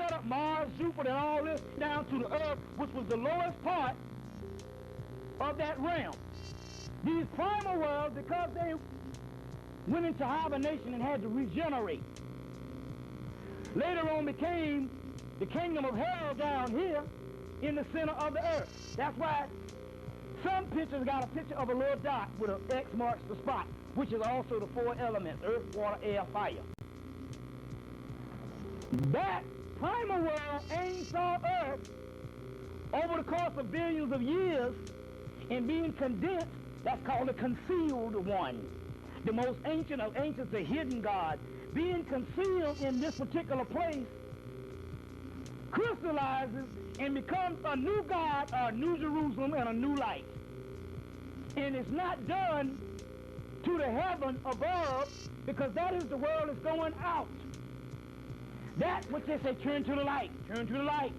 set up Mars, Jupiter, and all this down to the earth, which was the lowest part of that realm. These primal worlds, because they went into hibernation and had to regenerate, later on became the kingdom of hell down here in the center of the earth. That's why some pictures got a picture of a little dot with an X marks the spot, which is also the four elements: earth, water, air, fire. That primal world ain't saw earth over the course of billions of years and being condensed. That's called the concealed one. The most ancient of ancients, the hidden God, being concealed in this particular place, crystallizes and becomes a new God, a new Jerusalem, and a new light. And it's not done to the heaven above, because that is the world that's going out. That's what they say, turn to the light, turn to the light,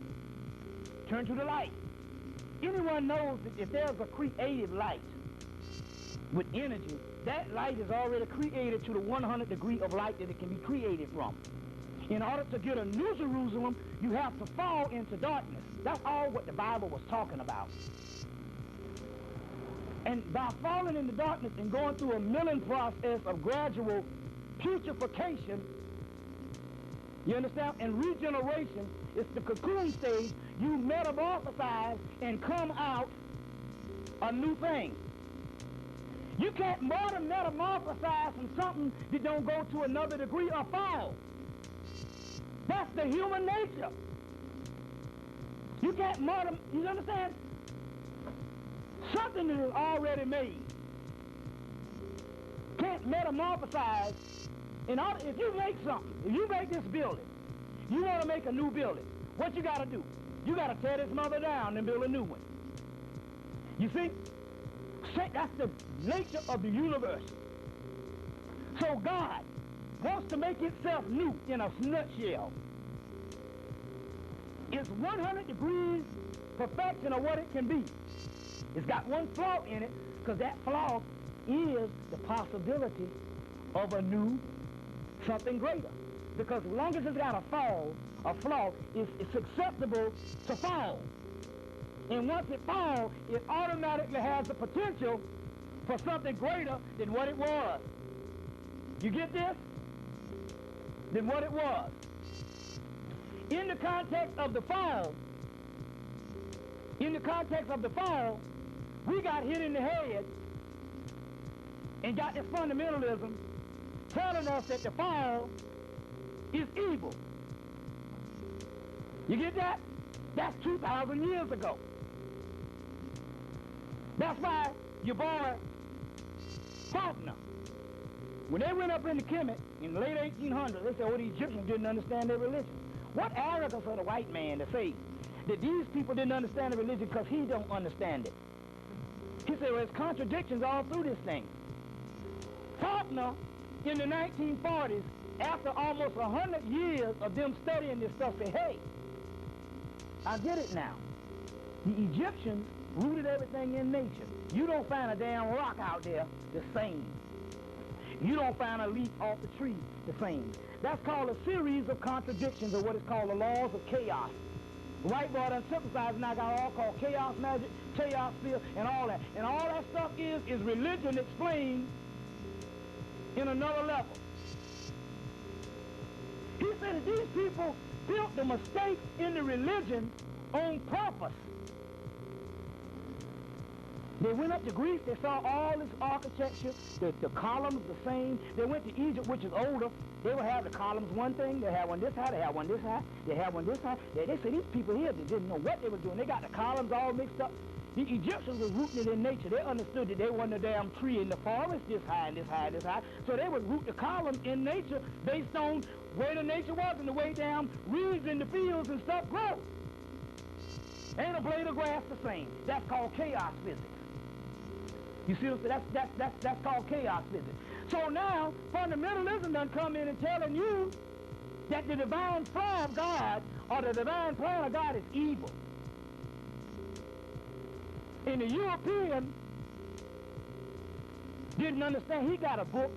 turn to the light. Anyone knows that if there's a creative light with energy, that light is already created to the 100 degree of light that it can be created from. In order to get a new Jerusalem, you have to fall into darkness. That's all what the Bible was talking about. And by falling into darkness and going through a milling process of gradual putrefaction, you understand, and regeneration, it's the cocoon stage, you metamorphosize and come out a new thing. You can't metamorphosize from something that don't go to another degree or fall. That's the human nature. You can't you understand? Something that is already made can't metamorphosize. If you make something, if you make this building, you want to make a new building, what you got to do? You got to tear this mother down and build a new one. You see? That's the nature of the universe. So God wants to make itself new in a nutshell. It's 100 degrees perfection of what it can be. It's got one flaw in it, because that flaw is the possibility of a new something greater. Because as long as it's got a flaw, it's acceptable to fall. And once it falls, it automatically has the potential for something greater than what it was. You get this? Than what it was. In the context of the fall, we got hit in the head and got this fundamentalism telling us that the fall is evil. You get that? That's 2,000 years ago. That's why your boy Faulkner, when they went up into Hemmitt in the late 1800s, they said, oh, the Egyptians didn't understand their religion. What arrogance of the white man to say that these people didn't understand the religion because he don't understand it. He said, well, there's contradictions all through this thing. Faulkner, in the 1940s, after almost 100 years of them studying this stuff, said, hey, I get it now. The Egyptians rooted everything in nature. You don't find a damn rock out there the same. You don't find a leaf off the tree the same. That's called a series of contradictions, or what is called the laws of chaos. White boy done synthesized, and I got all called chaos magic, chaos field, and all that. And all that stuff is religion explained in another level. He said that these people built the mistake in the religion on purpose. They went up to Greece, they saw all this architecture, the columns the same. They went to Egypt, which is older. They would have the columns one thing, they have one this high, they have one this high, they have one this high. They said these people here, they didn't know what they were doing. They got the columns all mixed up. The Egyptians was rooting it in nature. They understood that they wasn't a damn tree in the forest this high and this high and this high. So they would root the columns in nature based on where the nature was, and the way down reeds in the fields and stuff grow. Ain't a blade of grass the same. That's called chaos physics. You see, that's called chaos physics. So now, fundamentalism done come in and telling you that the divine plan of God, or the divine plan of God, is evil. And the European didn't understand. He got a book,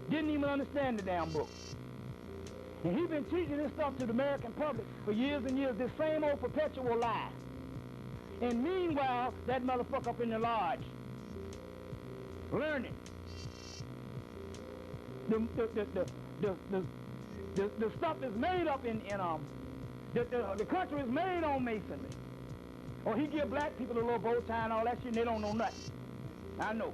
didn't even understand the damn book. And he's been teaching this stuff to the American public for years and years, this same old perpetual lie. And meanwhile, that motherfucker up in the lodge, learning. The stuff is made up the country is made on masonry. Or he give black people a little bow tie and all that shit, and they don't know nothing. I know.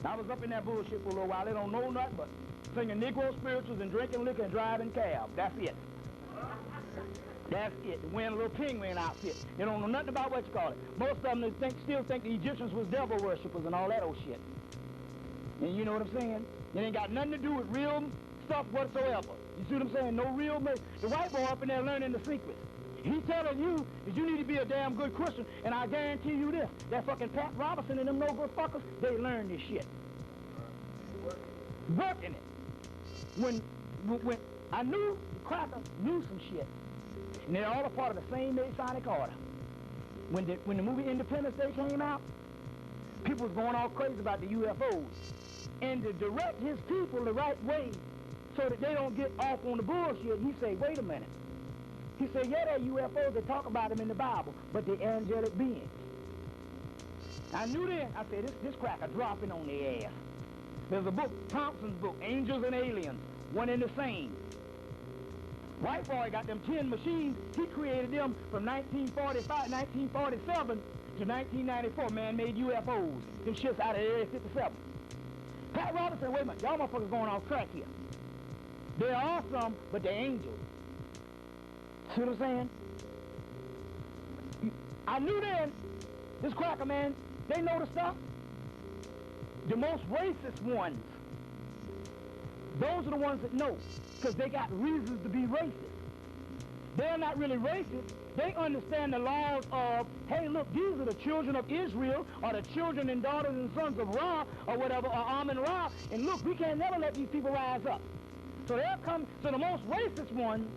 I was up in that bullshit for a little while. They don't know nothing but singing Negro spirituals and drinking liquor and driving cabs. That's it. That's it. Wearing a little penguin outfit. They don't know nothing about what you call it. Most of them still think the Egyptians was devil worshippers and all that old shit. And you know what I'm saying? It ain't got nothing to do with real stuff whatsoever. You see what I'm saying? No real the white boy up in there learning the secrets. He telling you that you need to be a damn good Christian, and I guarantee you this, that fucking Pat Robertson and them no good fuckers, they learn this shit. Working it. When I knew the cracker knew some shit, and they're all a part of the same Masonic order. When the movie Independence Day came out, people was going all crazy about the UFOs. And to direct his people the right way so that they don't get off on the bullshit, he said, wait a minute. He said, yeah, they're UFOs, they talk about them in the Bible, but they're angelic beings. I knew then, I said, this cracker dropping on the ass. There's a book, Thompson's book, Angels and Aliens, one and the same. White boy got them 10 machines. He created them from 1947 to 1994, man-made UFOs. Them shits out of Area 57. Pat Robertson, wait a minute, y'all motherfuckers going off track here. There are some, but they're angels. See what I'm saying? I knew then, this cracker, man, they know the stuff. The most racist ones, those are the ones that know, because they got reasons to be racist. They're not really racist. They understand the laws of, hey, look, these are the children of Israel, or the children and daughters and sons of Ra, or whatever, or Amun Ra, and look, we can't never let these people rise up. So they'll come, so the most racist ones,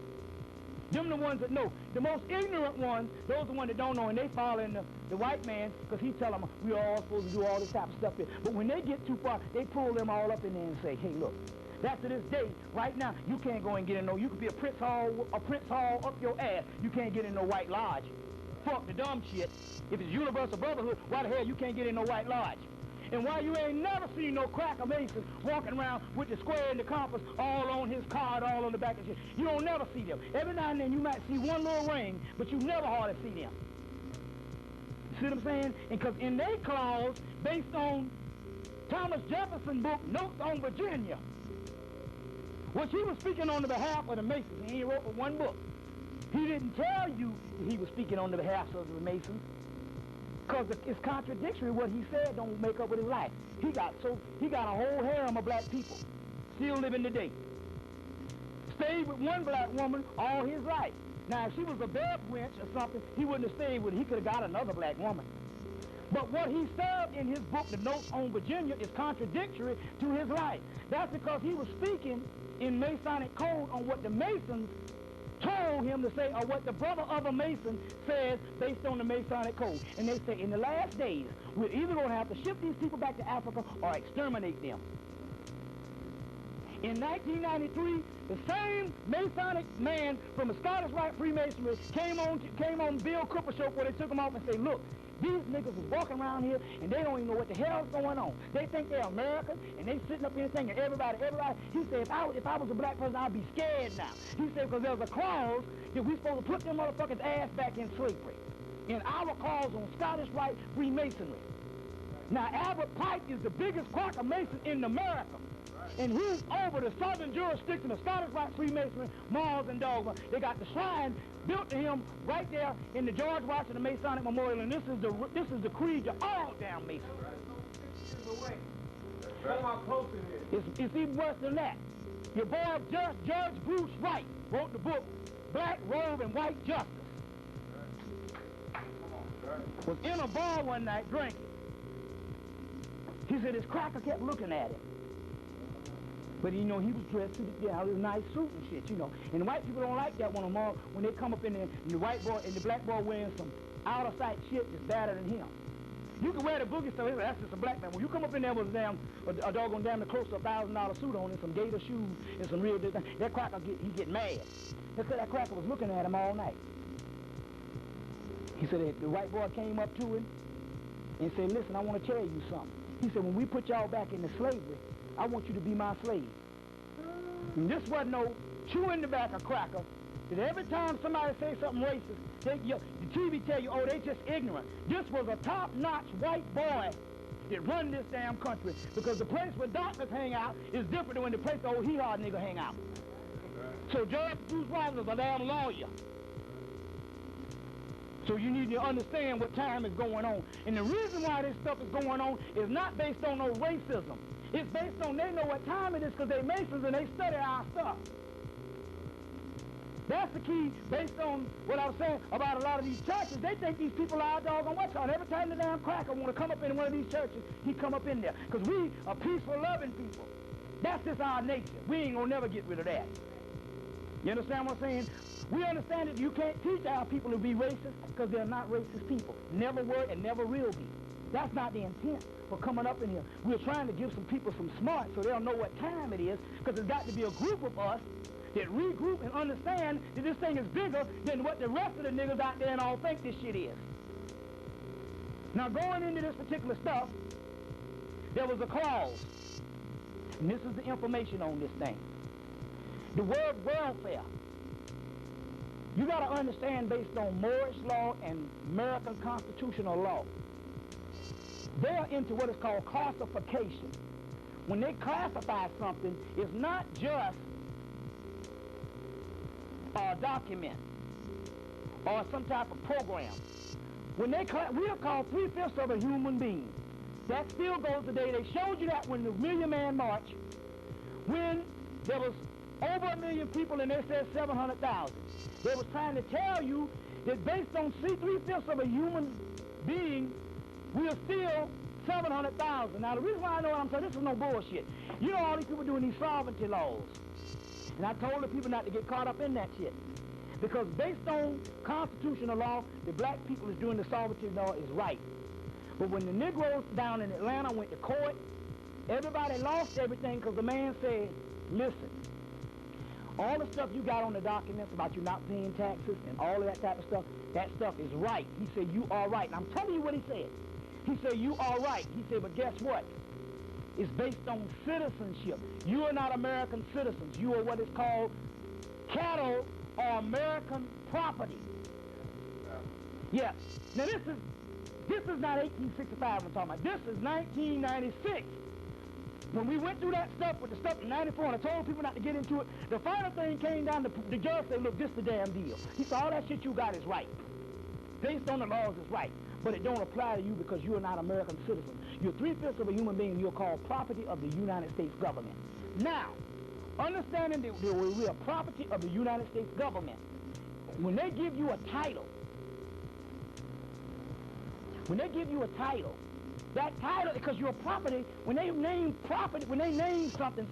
them the ones that know. The most ignorant ones, those are the ones that don't know, and they follow in the white man, because he tell them, we are all supposed to do all this type of stuff here. But when they get too far, they pull them all up in there and say, hey, look, that's to this day, right now, you can't go and get in no, you could be a Prince Hall up your ass. You can't get in no white lodge. Fuck the dumb shit. If it's universal brotherhood, why the hell you can't get in no white lodge? And why you ain't never seen no cracker Mason walking around with the square and the compass all on his card, all on the back of shit. You don't never see them. Every now and then you might see one little ring, but you never hardly see them. See what I'm saying? And because in their clause, based on Thomas Jefferson's book, Notes on Virginia, which he was speaking on the behalf of the Masons, and he wrote for one book. He didn't tell you that he was speaking on the behalf of the Masons, because it's contradictory. What he said don't make up with his life. He got a whole harem of black people still living today. Stayed with one black woman all his life. Now, if she was a bed wench or something, he wouldn't have stayed with her. He could have got another black woman. But what he said in his book, The Notes on Virginia, is contradictory to his life. That's because he was speaking in Masonic code on what the Masons told him to say, or what the brother of a Mason says based on the Masonic code. And they say, in the last days, we're either going to have to ship these people back to Africa or exterminate them. In 1993, the same Masonic man from the Scottish Rite Freemasonry came on Bill Cooper show where they took him off and said, look, these niggas is walking around here and they don't even know what the hell's going on. They think they're American and they sitting up here thinking everybody. He said, if I was a black person, I'd be scared now. He said, because there's a clause that we supposed to put them motherfuckers' ass back in slavery. In our clause on Scottish Rite Freemasonry. Now, Albert Pike is the biggest Quaker Mason in America. And he's over the southern jurisdiction of Scottish Rite Freemasonry, Mars and Dogma. They got the shrine built to him right there in the George Washington Masonic Memorial, and this is the creed to all damn Masons. It's even worse than that. Your boy Judge Bruce Wright wrote the book Black Robe and White Justice. Was in a bar one night drinking. He said his cracker kept looking at him. But, you know, he was dressed to his nice suit and shit, you know. And the white people don't like that one more when they come up in there and the white boy and the black boy wearing some out-of-sight shit that's better than him. You can wear the boogie stuff, that's just a black man. When you come up in there with a doggone damn close to $1,000 suit on and some gator shoes and some real, that cracker, he get mad. That's because that cracker was looking at him all night. He said the white boy came up to him and said, listen, I want to tell you something. He said, when we put y'all back into slavery, I want you to be my slave. And this wasn't no chewing the back of cracker. That every time somebody say something racist, the TV tell you, oh, they just ignorant. This was a top-notch white boy that run this damn country, because the place where doctors hang out is different than when the place the old hee-haw nigga hang out. So George Bruce White was a damn lawyer. So you need to understand what time is going on. And the reason why this stuff is going on is not based on no racism. It's based on they know what time it is because they Masons and they study our stuff. That's the key, based on what I was saying about a lot of these churches. They think these people are doggone what's on. Every time the damn cracker want to come up in one of these churches, he come up in there. Because we are peaceful, loving people. That's just our nature. We ain't going to never get rid of that. You understand what I'm saying? We understand that you can't teach our people to be racist because they're not racist people. Never were and never will be. That's not the intent for coming up in here. We're trying to give some people some smart so they'll know what time it is, because there's got to be a group of us that regroup and understand that this thing is bigger than what the rest of the niggas out there and all think this shit is. Now, going into this particular stuff, there was a clause. And this is the information on this thing. The word welfare. You got to understand, based on Moorish law and American constitutional law, they're into what is called classification. When they classify something, it's not just a document or some type of program. When they we are called 3/5 of a human being. That still goes today. They showed you that when the Million Man March, when there was over 1 million people and they said 700,000. They was trying to tell you that based on 3/5 of a human being, we are still 700,000. Now, the reason why I know what I'm saying, this is no bullshit. You know all these people doing these sovereignty laws. And I told the people not to get caught up in that shit. Because based on constitutional law, the black people is doing the sovereignty law is right. But when the Negroes down in Atlanta went to court, everybody lost everything because the man said, listen, all the stuff you got on the documents about you not paying taxes and all of that type of stuff, that stuff is right. He said, you are right. And I'm telling you what he said. He said, you are right. He said, but guess what? It's based on citizenship. You are not American citizens. You are what is called cattle or American property. Yeah. Now this is not 1865 I'm talking about. This is 1996. When we went through that stuff with the stuff in 94 and I told people not to get into it, the final thing came down to the judge said, look, this is the damn deal. He said, all that shit you got is right. Based on the laws is right. But it don't apply to you because you are not American citizens. You're 3/5 of a human being. You're called property of the United States government. Now, understanding that we are property of the United States government, when they give you a title, that title, because you're property, when they name property, when they name something,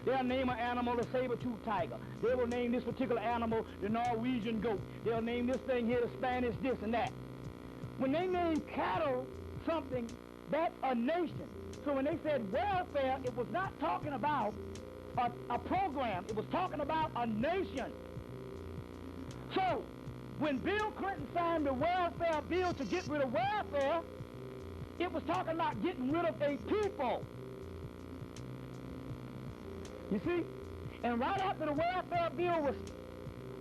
they'll name an animal a saber-toothed tiger. They will name this particular animal the Norwegian goat. They'll name this thing here the Spanish this and that. When they name cattle something, that's a nation. So when they said welfare, it was not talking about a program. It was talking about a nation. So when Bill Clinton signed the welfare bill to get rid of welfare, it was talking about getting rid of a people. You see? And right after the welfare bill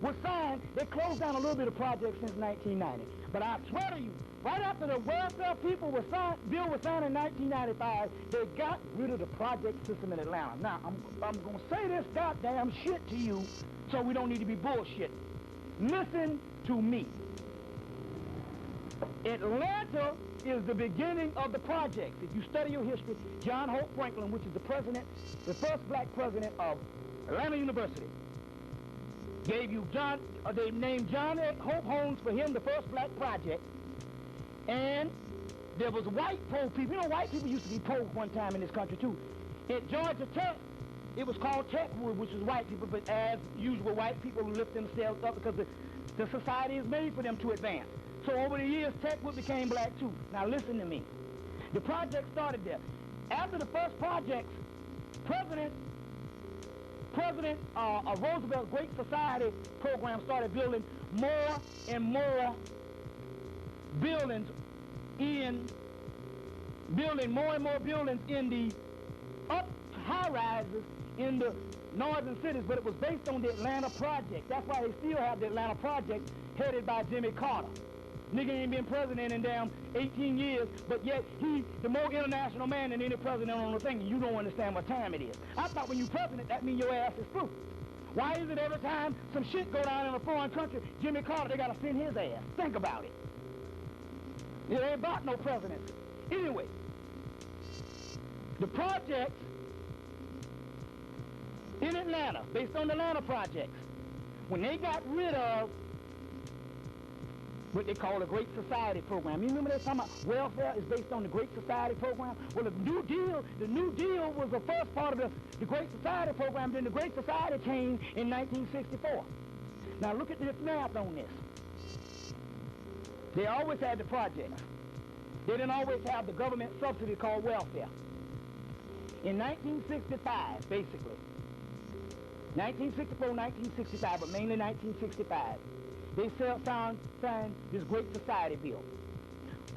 was signed, they closed down a little bit of projects since 1990. But I swear to you, right after the welfare bill was signed in 1995, they got rid of the project system in Atlanta. Now, I'm going to say this goddamn shit to you so we don't need to be bullshit. Listen to me. Atlanta is the beginning of the projects. If you study your history, John Hope Franklin, which is the first black president of Atlanta University, gave you they named John Hope Holmes for him, the first black project. And there was white poor people. You know, white people used to be poor one time in this country too. At Georgia Tech, it was called Techwood, which was white people, but as usual, white people lift themselves up because the society is made for them to advance. So over the years, Techwood became black too. Now listen to me. The project started there. After the first projects, President Roosevelt's Great Society program started building more and more buildings building more and more buildings in the up high-rises in the northern cities, but it was based on the Atlanta Project. That's why they still have the Atlanta Project headed by Jimmy Carter. Nigga ain't been president in damn 18 years, but yet he the more international man than any president on the thing, and you don't understand what time it is. I thought when you president, that means your ass is through. Why is it every time some shit go down in a foreign country, Jimmy Carter, they gotta send his ass? Think about it. It ain't about no presidency. Anyway, the projects in Atlanta, based on the Atlanta projects, when they got rid of what they call the Great Society program. You remember they talking about welfare is based on the Great Society program? Well, the New Deal was the first part of the Great Society program. Then the Great Society came in 1964. Now look at this math on this. They always had the projects. They didn't always have the government subsidy called welfare. In 1965, basically, 1964, 1965, but mainly 1965, they signed this Great Society bill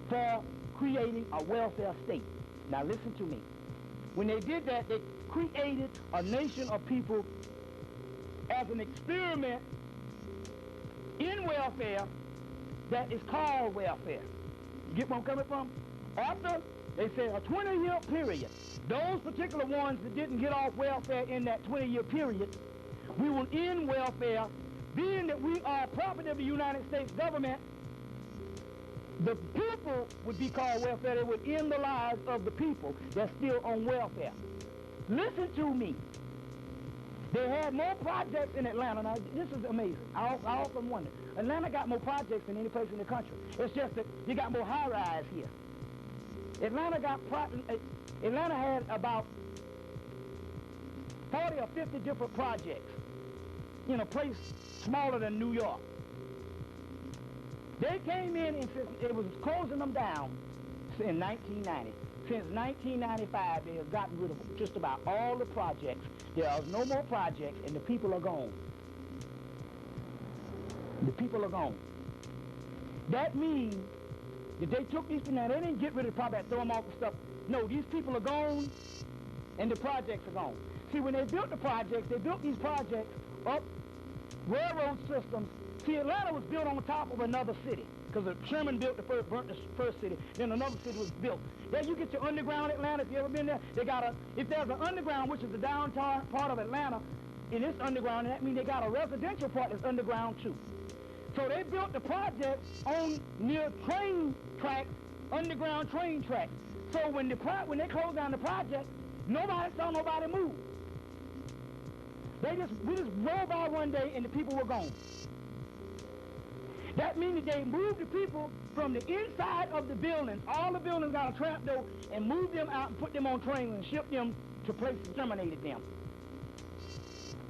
for creating a welfare state. Now listen to me. When they did that, they created a nation of people as an experiment in welfare that is called welfare. You get where I'm coming from? After, they said, a 20-year period, those particular ones that didn't get off welfare in that 20-year period, we will end welfare. Being that we are property of the United States government, the people would be called welfare. They would end the lives of the people that's still on welfare. Listen to me. They had more projects in Atlanta. Now, this is amazing. I often wonder. Atlanta got more projects than any place in the country. It's just that you got more high-rise here. Atlanta had about 40 or 50 different projects in a place smaller than New York. They came in and it was closing them down in 1990. Since 1995, they have gotten rid of just about all the projects. There are no more projects, and the people are gone. The people are gone. That means that they took these people, now they didn't get rid of the projects, throw them off the stuff. No, these people are gone, and the projects are gone. See, when they built the projects, they built these projects up railroad systems. See, Atlanta was built on top of another city because Sherman burnt the first city, then another city was built. There you get your underground Atlanta. If you ever been there, if there's an underground, which is the downtown part of Atlanta, in this underground, that means they got a residential part that's underground too. So they built the project on near train tracks, underground train tracks. So when they closed down the project, nobody saw nobody move. We just rolled by one day and the people were gone. That means that they moved the people from the inside of the buildings. All the buildings got a trap door and moved them out and put them on trains and shipped them to places, exterminated them.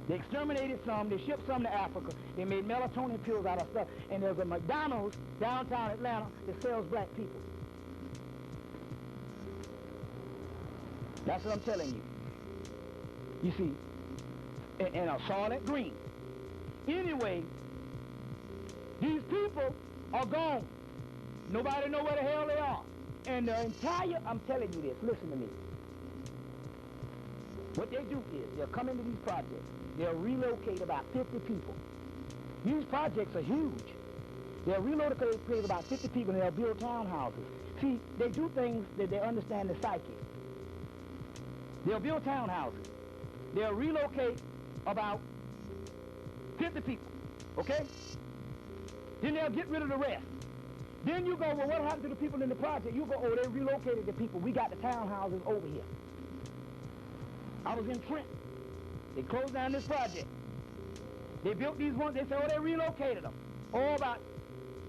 They exterminated some, they shipped some to Africa. They made melatonin pills out of stuff. And there's a McDonald's downtown Atlanta that sells black people. That's what I'm telling you. You see, and a Charlotte Green. Anyway, these people are gone. Nobody know where the hell they are. And the entire, I'm telling you this, listen to me. What they do is, they'll come into these projects, they'll relocate about 50 people. These projects are huge. They'll relocate about 50 people and they'll build townhouses. See, they do things that they understand the psyche. They'll build townhouses. They'll relocate about 50 people, okay? Then they'll get rid of the rest. Then you go, well, what happened to the people in the project? You go, oh, they relocated the people. We got the townhouses over here. I was in Trenton. They closed down this project. They built these ones. They said, oh, they relocated them. Oh, about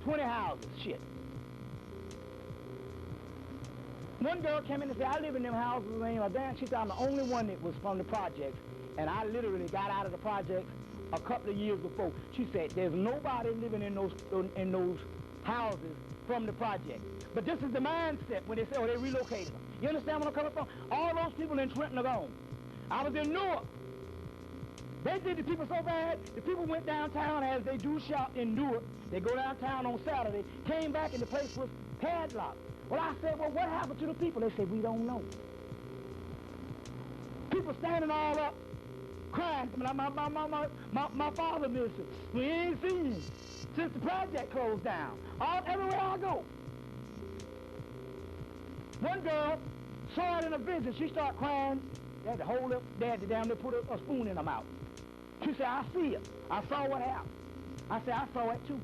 20 houses. Shit. One girl came in and said, I live in them houses. And damn, she said, I'm the only one that was from the projects. and I literally got out of the project a couple of years before. She said, there's nobody living in those houses from the project. But this is the mindset when they say, oh, they relocated them. You understand where I'm coming from? All those people in Trenton are gone. I was in Newark. They did the people so bad, the people went downtown as they do shop in Newark. They go downtown on Saturday, came back and the place was padlocked. Well, I said, well, what happened to the people? They said, we don't know. People standing all up, crying. My father missed it. We ain't seen him since the project closed down. Everywhere I go. One girl saw it in a vision. She started crying. They had to hold up. They had to down there put a spoon in her mouth. She said, I see it. I saw what happened. I said, I saw it too.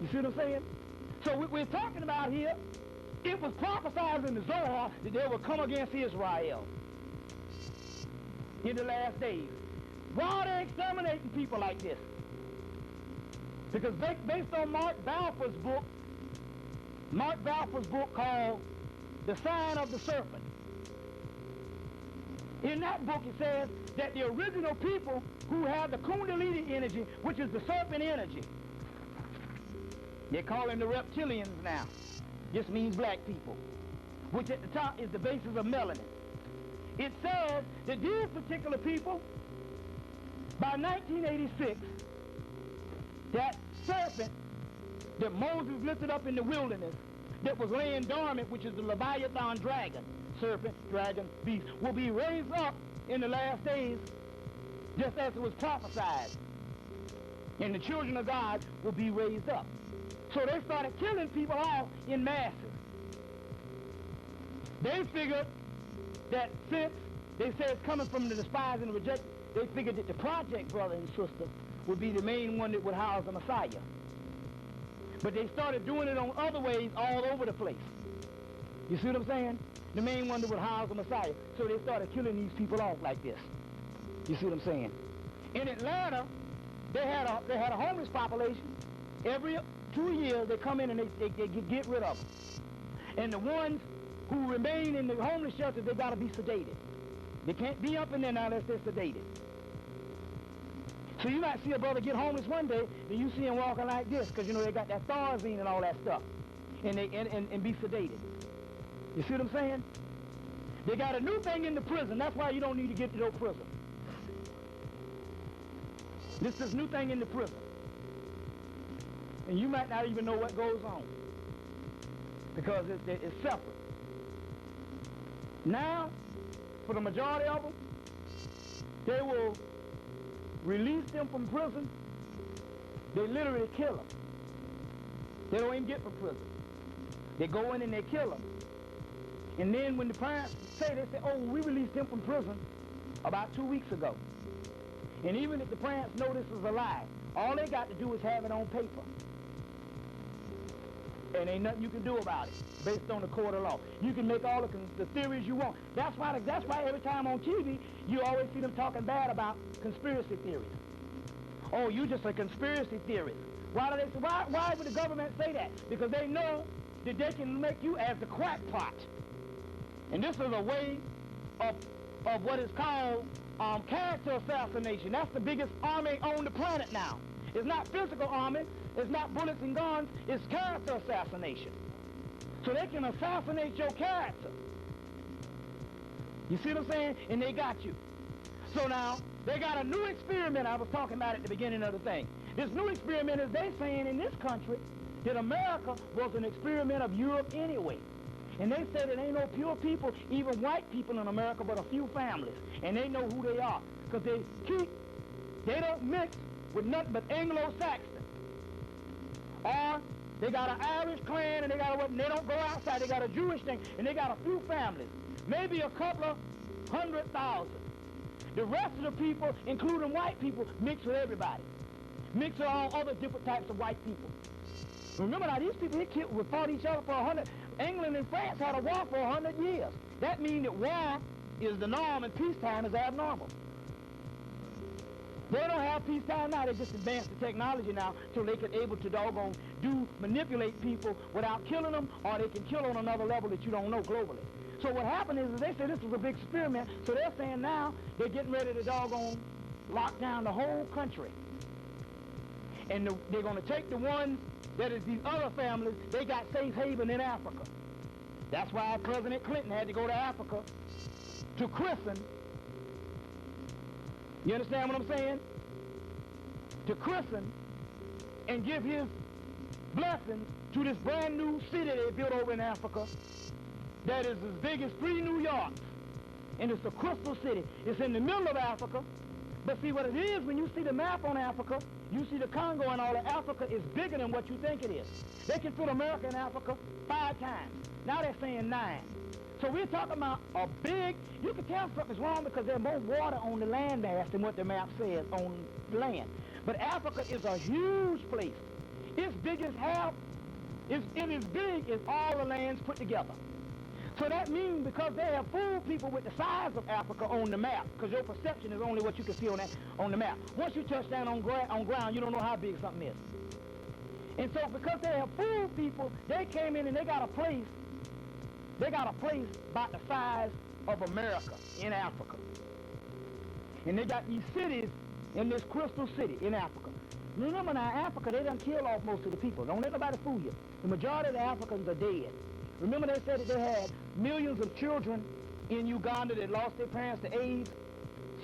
You see what I'm saying? So what we're talking about here, it was prophesied in the Zohar that they would come against Israel in the last days. Why are they exterminating people like this? Because based on Mark Balfour's book called The Sign of the Serpent, in that book it says that the original people who have the Kundalini energy, which is the serpent energy, they call them the reptilians now. This means black people, which at the top is the basis of melanin. It says that these particular people, by 1986, that serpent that Moses lifted up in the wilderness, that was laying dormant, which is the Leviathan dragon, serpent, dragon, beast, will be raised up in the last days, just as it was prophesied. And the children of God will be raised up. So they started killing people off in masses. They figured that since they say it's coming from the despised and the rejected, they figured that the project brother and sister would be the main one that would house the Messiah. But they started doing it on other ways all over the place. You see what I'm saying? The main one that would house the Messiah. So they started killing these people off like this. You see what I'm saying? In Atlanta, they had a homeless population. Every 2 years they come in and they get rid of them. And the ones who remain in the homeless shelters, they got to be sedated. They can't be up in there now unless they're sedated. So you might see a brother get homeless one day, and you see him walking like this, because you know they got that Thorazine and all that stuff, and be sedated. You see what I'm saying? They got a new thing in the prison. That's why you don't need to get to no prison. This new thing in the prison. And you might not even know what goes on, because it's separate. Now, for the majority of them, they will release them from prison. They literally kill them. They don't even get from prison. They go in and they kill them. And then when the parents say, they say, oh, we released him from prison about 2 weeks ago. And even if the parents know this is a lie, all they got to do is have it on paper. And ain't nothing you can do about it based on the court of law. You can make all the theories you want. That's why every time on TV, you always see them talking bad about conspiracy theories. Oh, you just a conspiracy theorist. Why would the government say that? Because they know that they can make you as the crackpot. And this is a way of what is called character assassination. That's the biggest army on the planet now. It's not physical army. It's not bullets and guns. It's character assassination. So they can assassinate your character. You see what I'm saying? And they got you. So now, they got a new experiment I was talking about at the beginning of the thing. This new experiment is they saying in this country that America was an experiment of Europe anyway. And they say that ain't no pure people, even white people in America, but a few families. And they know who they are. Because they don't mix with nothing but Anglo-Saxon. Or they got an Irish clan and they don't go outside. They got a Jewish thing and they got a few families. Maybe a couple of 100,000. The rest of the people, including white people, mix with everybody. Mix with all other different types of white people. Remember now, these people fought each other for 100. England and France had a war for 100 years. That means that war is the norm and peacetime is abnormal. They don't have peacetime now. They just advanced the technology now so they can able to manipulate people without killing them, or they can kill on another level that you don't know globally. So what happened is they said this was a big experiment, so they're saying now they're getting ready to doggone lock down the whole country. And they're going to take the ones that is these other families, they got safe haven in Africa. That's why President Clinton had to go to Africa to christen. You understand what I'm saying? To christen and give his blessings to this brand new city they built over in Africa that is as big as 3 New Yorks. And it's a crystal city. It's in the middle of Africa. But see what it is, when you see the map on Africa, you see the Congo and all that. Africa is bigger than what you think it is. They can fit America and Africa 5 times. Now they're saying 9. So we're talking about a big, you can tell something's wrong because there's more water on the land mass than what the map says on the land. But Africa is a huge place. Its biggest half, it is big as all the lands put together. So that means because they have fooled people with the size of Africa on the map, because your perception is only what you can see on the map. Once you touch down on ground, you don't know how big something is. And so because they have fooled people, they came in and they got a place about the size of America in Africa. And they got these cities in this crystal city in Africa. Remember now, Africa, they done kill off most of the people. Don't let nobody fool you. The majority of the Africans are dead. Remember they said that they had millions of children in Uganda that lost their parents to AIDS?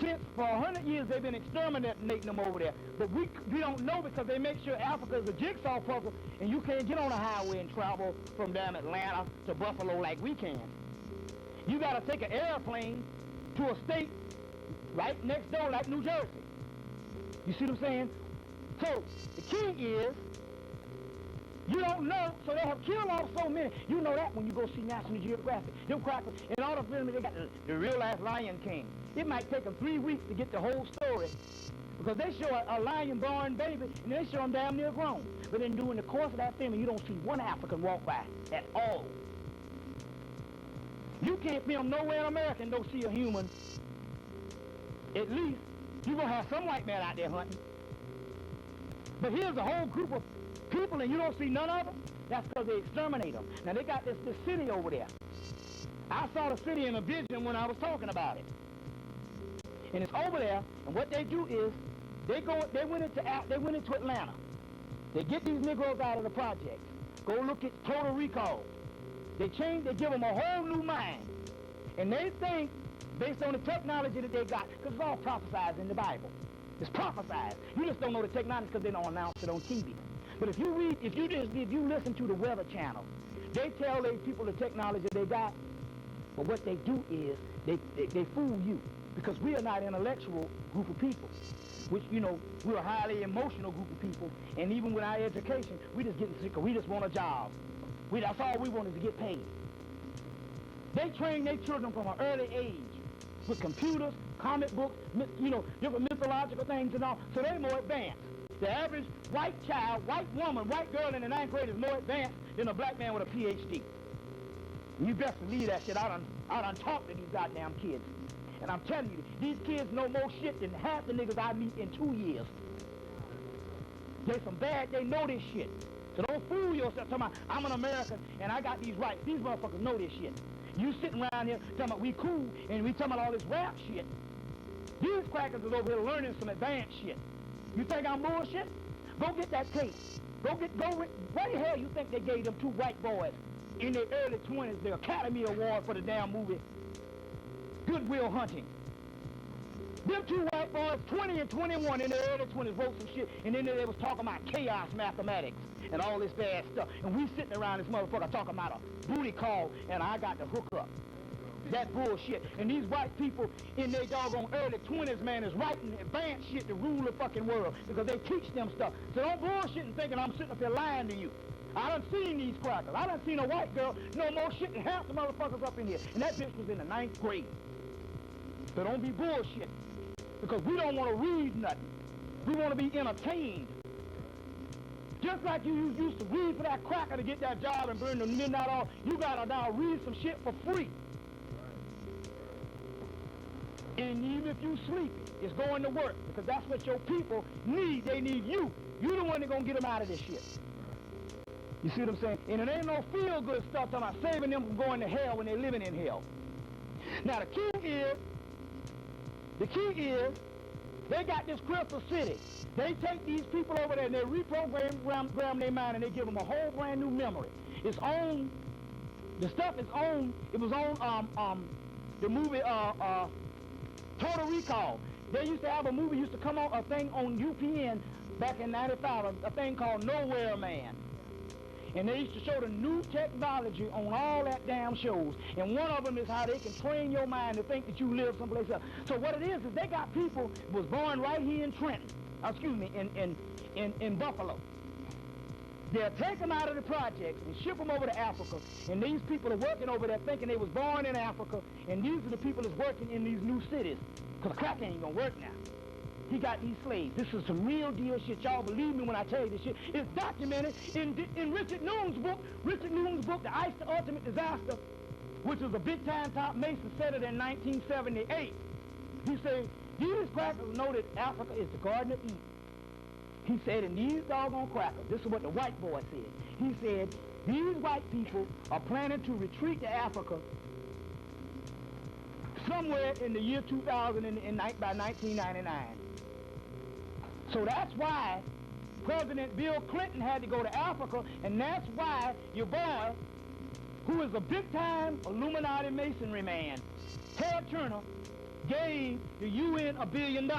Since for 100 years they've been exterminating them over there. But we don't know because they make sure Africa is a jigsaw puzzle and you can't get on a highway and travel from damn Atlanta to Buffalo like we can. You got to take an airplane to a state right next door like New Jersey. You see what I'm saying? So the key is, you don't know, so they have killed off so many. You know that when you go see National Geographic. Them crackers, in all the films, they got the real-life Lion King. It might take them 3 weeks to get the whole story because they show a lion-born baby, and they show them damn near grown. But then during the course of that film, you don't see one African walk by at all. You can't film nowhere in America and don't see a human. At least, you're going to have some white man out there hunting. But here's a whole group of people and you don't see none of them. That's because they exterminate them. Now they got this city over there. I saw the city in a vision when I was talking about it. And it's over there, and what they do is they went into Atlanta. They get these Negroes out of the projects. Go look at Total Recall. They give them a whole new mind. And they think, based on the technology that they got, because it's all prophesied in the Bible. It's prophesied. You just don't know the technology because they don't announce it on TV. But if you listen to the Weather Channel, they tell these people the technology they got. But what they do is they fool you because we are not an intellectual group of people. Which, we're a highly emotional group of people. And even with our education, we just getting sick. We just want a job. That's all we want is to get paid. They train their children from an early age with computers, comic books, different mythological things and all, so they're more advanced. The average white child, white woman, white girl in the 9th grade is more advanced than a black man with a PhD. And you best believe that shit. I done talked to these goddamn kids. And I'm telling you, these kids know more shit than half the niggas I meet in 2 years. They know this shit. So don't fool yourself talking about, I'm an American and I got these rights. These motherfuckers know this shit. You sitting around here talking about we cool and we talking about all this rap shit. These crackers is over here learning some advanced shit. You think I'm bullshit? Go get that tape. Why the hell you think they gave them 2 white boys in their early 20s the Academy Award for the damn movie Good Will Hunting? Them 2 white boys, 20 and 21 in their early 20s, wrote some shit, and then they was talking about chaos mathematics and all this bad stuff. And we sitting around this motherfucker talking about a booty call, and I got to hook up. That bullshit. And these white people in their doggone early 20s, man, is writing advanced shit to rule the fucking world because they teach them stuff. So don't bullshit and thinking I'm sitting up here lying to you. I done seen these crackers. I done seen a white girl know more shit than half the motherfuckers up in here. And that bitch was in the 9th grade. So don't be bullshit. Because we don't want to read nothing. We want to be entertained. Just like you used to read for that cracker to get that job and burn the midnight oil, you gotta now read some shit for free. And even if you sleepy, it's going to work because that's what your people need. They need you. You're the one that's gonna get them out of this shit. You see what I'm saying? And it ain't no feel-good stuff talking about saving them from going to hell when they're living in hell. Now the key is, they got this crystal city. They take these people over there and they reprogram their mind and they give them a whole brand new memory. It's on, the stuff is on, it was on the movie Total Recall. They used to have a movie, used to come on, a thing on UPN back in 95, a thing called Nowhere Man. And they used to show the new technology on all that damn shows. And one of them is how they can train your mind to think that you live someplace else. So what it is they got people who was born right here in Trenton, in Buffalo. They'll take them out of the projects and ship them over to Africa. And these people are working over there thinking they was born in Africa. And these are the people that's working in these new cities. Because crack ain't gonna work now. He got these slaves. This is some real deal shit. Y'all believe me when I tell you this shit. It's documented in Richard Noon's book, The Ice, the Ultimate Disaster, which was a big-time top Mason, said it in 1978. He said, these crackers know that Africa is the Garden of Eden. He said, and these doggone crackers, this is what the white boy said. He said, these white people are planning to retreat to Africa somewhere in the year 2000 by 1999. So that's why President Bill Clinton had to go to Africa, and that's why your boy, who is a big-time Illuminati masonry man, Ted Turner, gave the UN $1 billion.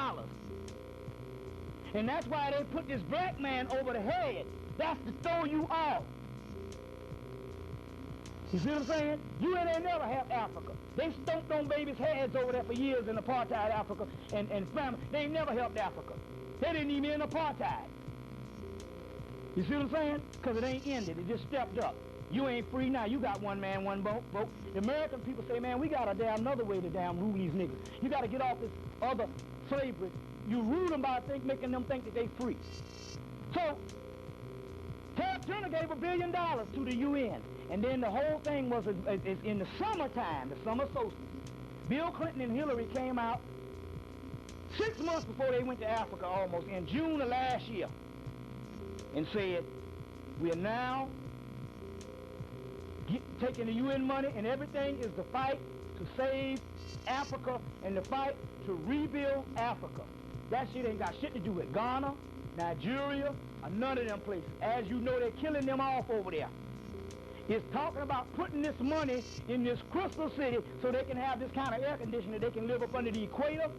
And that's why they put this black man over the head. That's to throw you off. You see what I'm saying? UN ain't never helped Africa. They stomped on babies' heads over there for years in apartheid Africa and famine. They ain't never helped Africa. They didn't even end apartheid. You see what I'm saying? Because it ain't ended. It just stepped up. You ain't free now. You got one man, one vote. The American people say, man, we got another way to rule these niggas. You got to get off this other slavery. You rule them by making them think that they free. So, Ted Turner gave $1 billion to the UN. And then the whole thing was in the summertime, the summer solstice. Bill Clinton and Hillary came out 6 months before they went to Africa, almost, in June of last year, and said, we are now taking the UN money, and everything is the fight to save Africa and the fight to rebuild Africa. That shit ain't got shit to do with Ghana, Nigeria, or none of them places. As you know, they're killing them off over there. It's talking about putting this money in this crystal city so they can have this kind of air conditioning. They can live up under the equator